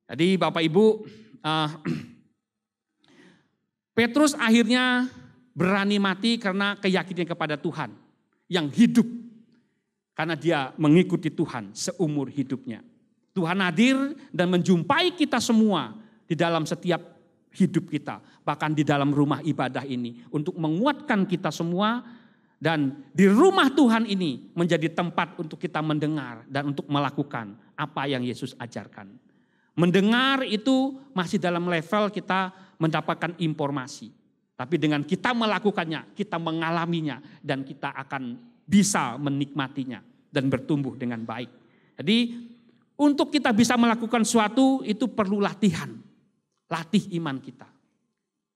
Jadi Bapak Ibu, Petrus akhirnya berani mati karena keyakinan kepada Tuhan. Yang hidup karena dia mengikuti Tuhan seumur hidupnya. Tuhan hadir dan menjumpai kita semua di dalam setiap hidup kita. Bahkan di dalam rumah ibadah ini. Untuk menguatkan kita semua. Dan di rumah Tuhan ini menjadi tempat untuk kita mendengar dan untuk melakukan apa yang Yesus ajarkan. Mendengar itu masih dalam level kita mendapatkan informasi. Tapi dengan kita melakukannya, kita mengalaminya. Dan kita akan bisa menikmatinya dan bertumbuh dengan baik. Jadi untuk kita bisa melakukan sesuatu itu perlu latihan. Latih iman kita.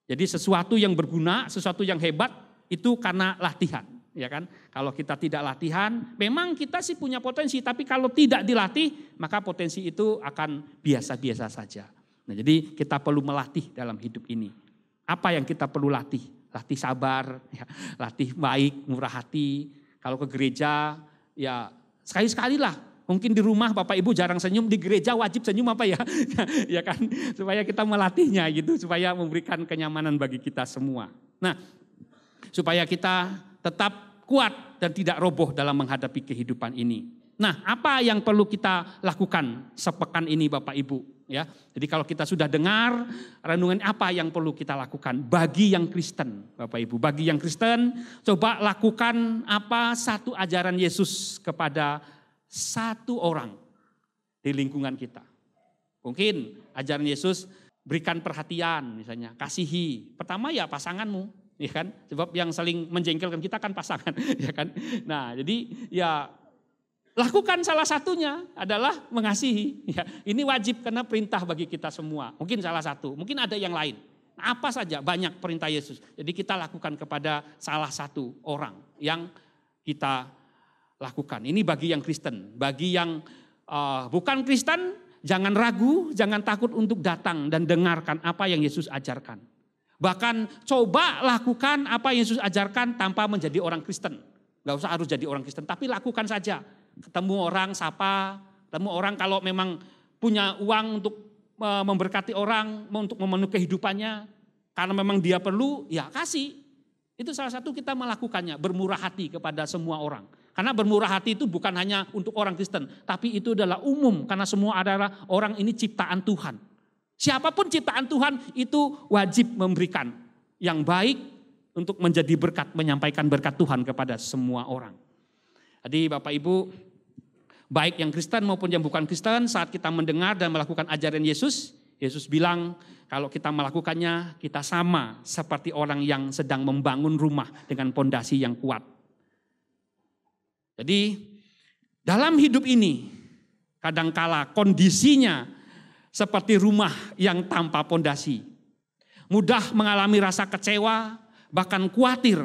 Jadi sesuatu yang berguna, sesuatu yang hebat itu karena latihan. Ya kan? Kalau kita tidak latihan, memang kita sih punya potensi. Tapi kalau tidak dilatih, maka potensi itu akan biasa-biasa saja. Nah, jadi kita perlu melatih dalam hidup ini. Apa yang kita perlu latih? Latih sabar, ya, latih baik, murah hati. Kalau ke gereja, ya sekali-sekali lah. Mungkin di rumah Bapak Ibu jarang senyum, di gereja wajib senyum apa ya? Ya kan, supaya kita melatihnya gitu, supaya memberikan kenyamanan bagi kita semua. Nah, supaya kita tetap kuat dan tidak roboh dalam menghadapi kehidupan ini. Nah, apa yang perlu kita lakukan sepekan ini Bapak Ibu? Ya, jadi kalau kita sudah dengar renungan apa yang perlu kita lakukan bagi yang Kristen, Bapak Ibu, bagi yang Kristen, coba lakukan apa satu ajaran Yesus kepada satu orang di lingkungan kita. Mungkin ajaran Yesus berikan perhatian, misalnya kasihi. Pertama ya pasanganmu, ya kan? Sebab yang saling menjengkelkan kita kan pasangan, ya kan? Nah, jadi ya lakukan salah satunya adalah mengasihi. Ya, ini wajib karena perintah bagi kita semua. Mungkin salah satu, mungkin ada yang lain. Apa saja banyak perintah Yesus. Jadi kita lakukan kepada salah satu orang yang kita lakukan. Ini bagi yang Kristen. Bagi yang bukan Kristen, jangan ragu, jangan takut untuk datang dan dengarkan apa yang Yesus ajarkan. Bahkan coba lakukan apa yang Yesus ajarkan tanpa menjadi orang Kristen. Gak usah harus jadi orang Kristen, tapi lakukan saja. Ketemu orang, sapa, ketemu orang kalau memang punya uang untuk memberkati orang, untuk memenuhi kehidupannya, karena memang dia perlu, ya kasih. Itu salah satu kita melakukannya, bermurah hati kepada semua orang. Karena bermurah hati itu bukan hanya untuk orang Kristen, tapi itu adalah umum, karena semua adalah orang ini ciptaan Tuhan. Siapapun ciptaan Tuhan itu wajib memberikan yang baik untuk menjadi berkat, menyampaikan berkat Tuhan kepada semua orang. Jadi Bapak Ibu, baik yang Kristen maupun yang bukan Kristen, saat kita mendengar dan melakukan ajaran Yesus, Yesus bilang kalau kita melakukannya kita sama seperti orang yang sedang membangun rumah dengan pondasi yang kuat. Jadi dalam hidup ini kadangkala kondisinya seperti rumah yang tanpa pondasi. Mudah mengalami rasa kecewa, bahkan khawatir,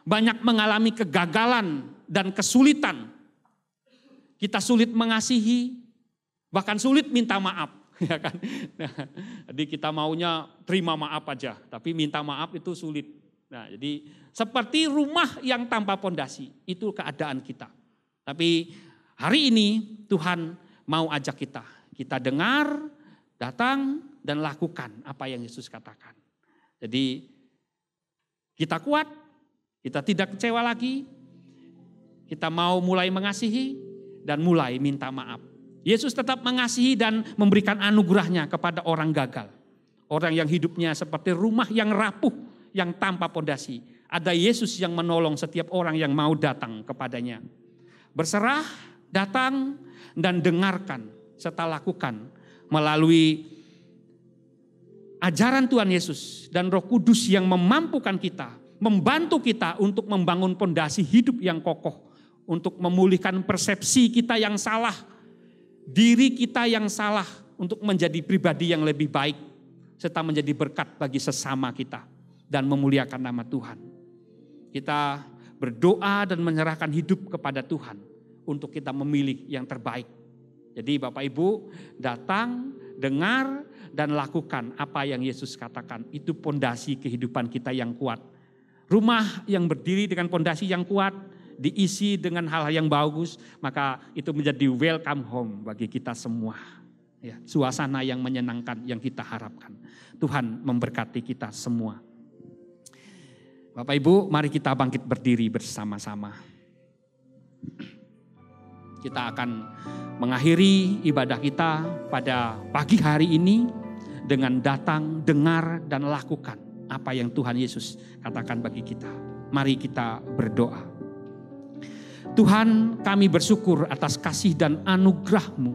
banyak mengalami kegagalan dan kesulitan. Kita sulit mengasihi, bahkan sulit minta maaf, ya kan? Nah, jadi kita maunya terima maaf aja, tapi minta maaf itu sulit. Nah, jadi seperti rumah yang tanpa pondasi, itu keadaan kita. Tapi hari ini Tuhan mau ajak kita dengar, datang dan lakukan apa yang Yesus katakan. Jadi kita kuat, kita tidak kecewa lagi. Kita mau mulai mengasihi dan mulai minta maaf. Yesus tetap mengasihi dan memberikan anugerahnya kepada orang gagal. Orang yang hidupnya seperti rumah yang rapuh, yang tanpa pondasi. Ada Yesus yang menolong setiap orang yang mau datang kepadanya. Berserah, datang, dan dengarkan serta lakukan melalui ajaran Tuhan Yesus dan Roh Kudus yang memampukan kita, membantu kita untuk membangun pondasi hidup yang kokoh, untuk memulihkan persepsi kita yang salah, diri kita yang salah, untuk menjadi pribadi yang lebih baik, serta menjadi berkat bagi sesama kita, dan memuliakan nama Tuhan. Kita berdoa dan menyerahkan hidup kepada Tuhan, untuk kita memilih yang terbaik. Jadi Bapak Ibu, datang, dengar, dan lakukan apa yang Yesus katakan. Itu pondasi kehidupan kita yang kuat. Rumah yang berdiri dengan pondasi yang kuat, diisi dengan hal-hal yang bagus, maka itu menjadi welcome home bagi kita semua. Ya, suasana yang menyenangkan yang kita harapkan. Tuhan memberkati kita semua. Bapak Ibu, mari kita bangkit berdiri bersama-sama. Kita akan mengakhiri ibadah kita pada pagi hari ini dengan datang, dengar, dan lakukan apa yang Tuhan Yesus katakan bagi kita. Mari kita berdoa. Tuhan, kami bersyukur atas kasih dan anugerah-Mu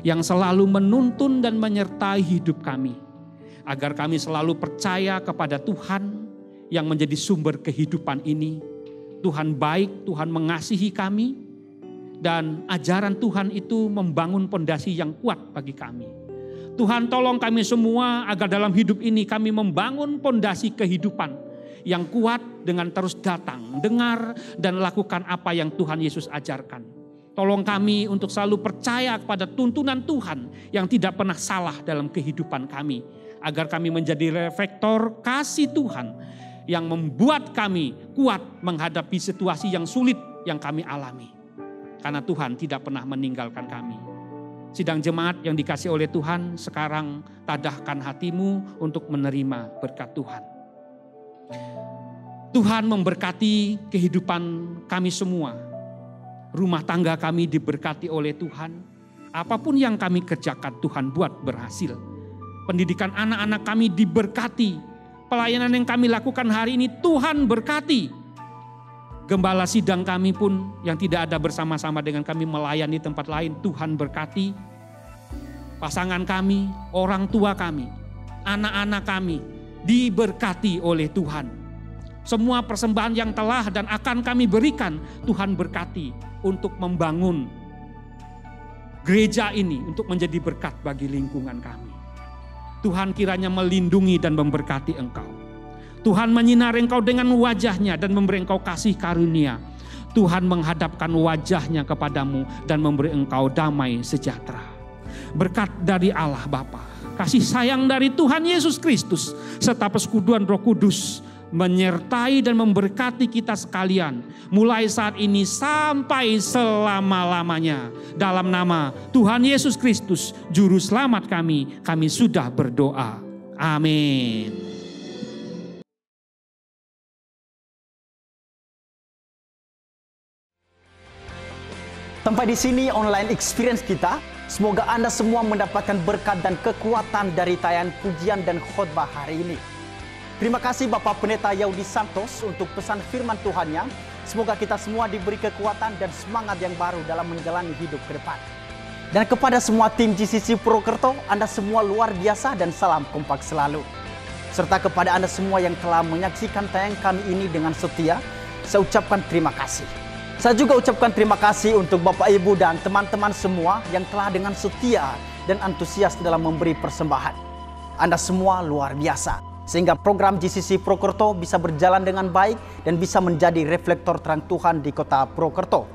yang selalu menuntun dan menyertai hidup kami. Agar kami selalu percaya kepada Tuhan yang menjadi sumber kehidupan ini. Tuhan baik, Tuhan mengasihi kami, dan ajaran Tuhan itu membangun pondasi yang kuat bagi kami. Tuhan, tolong kami semua agar dalam hidup ini kami membangun pondasi kehidupan yang kuat dengan terus datang, dengar, dan lakukan apa yang Tuhan Yesus ajarkan. Tolong kami untuk selalu percaya kepada tuntunan Tuhan yang tidak pernah salah dalam kehidupan kami. Agar kami menjadi reflektor kasih Tuhan yang membuat kami kuat menghadapi situasi yang sulit yang kami alami. Karena Tuhan tidak pernah meninggalkan kami. Sidang jemaat yang dikasih oleh Tuhan, sekarang tadahkan hatimu untuk menerima berkat Tuhan. Tuhan memberkati kehidupan kami semua. Rumah tangga kami diberkati oleh Tuhan. Apapun yang kami kerjakan, Tuhan buat berhasil. Pendidikan anak-anak kami diberkati. Pelayanan yang kami lakukan hari ini Tuhan berkati. Gembala sidang kami pun yang tidak ada bersama-sama dengan kami melayani tempat lain, Tuhan berkati. Pasangan kami, orang tua kami, anak-anak kami diberkati oleh Tuhan. Semua persembahan yang telah dan akan kami berikan, Tuhan berkati untuk membangun gereja ini untuk menjadi berkat bagi lingkungan kami. Tuhan kiranya melindungi dan memberkati engkau. Tuhan menyinari engkau dengan wajahnya dan memberi engkau kasih karunia. Tuhan menghadapkan wajahnya kepadamu dan memberi engkau damai sejahtera. Berkat dari Allah Bapa, kasih sayang dari Tuhan Yesus Kristus, serta persekutuan Roh Kudus menyertai dan memberkati kita sekalian. Mulai saat ini sampai selama-lamanya. Dalam nama Tuhan Yesus Kristus, Juru Selamat kami sudah berdoa. Amin. Sampai di sini online experience kita. Semoga Anda semua mendapatkan berkat dan kekuatan dari tayangan pujian dan khotbah hari ini. Terima kasih Bapak Pendeta Yahudi Santos untuk pesan firman Tuhannya. Semoga kita semua diberi kekuatan dan semangat yang baru dalam menjalani hidup ke depan. Dan kepada semua tim GCC Purwokerto, Anda semua luar biasa dan salam kompak selalu. Serta kepada Anda semua yang telah menyaksikan tayangan kami ini dengan setia, saya ucapkan terima kasih. Saya juga ucapkan terima kasih untuk Bapak Ibu dan teman-teman semua yang telah dengan setia dan antusias dalam memberi persembahan. Anda semua luar biasa, sehingga program GCC Purwokerto bisa berjalan dengan baik dan bisa menjadi reflektor terang Tuhan di kota Purwokerto.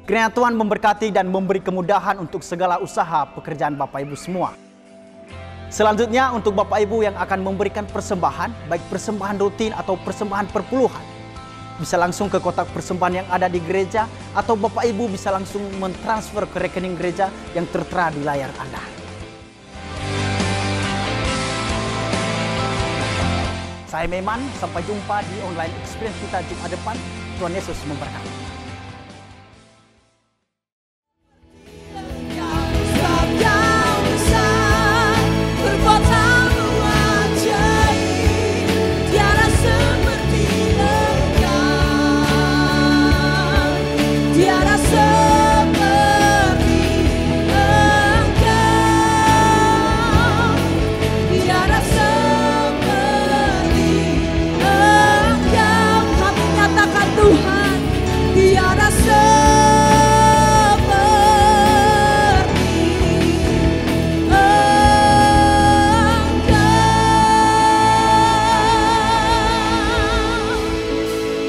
Kiranya Tuhan memberkati dan memberi kemudahan untuk segala usaha pekerjaan Bapak Ibu semua. Selanjutnya untuk Bapak Ibu yang akan memberikan persembahan, baik persembahan rutin atau persembahan perpuluhan, bisa langsung ke kotak persembahan yang ada di gereja, atau Bapak Ibu bisa langsung mentransfer ke rekening gereja yang tertera di layar Anda. Saya Meman, sampai jumpa di online experience kita Jumat depan. Tuhan Yesus memberkati.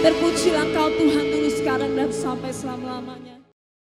Terpujilah Engkau Tuhan dulu sekarang dan sampai selama-lamanya.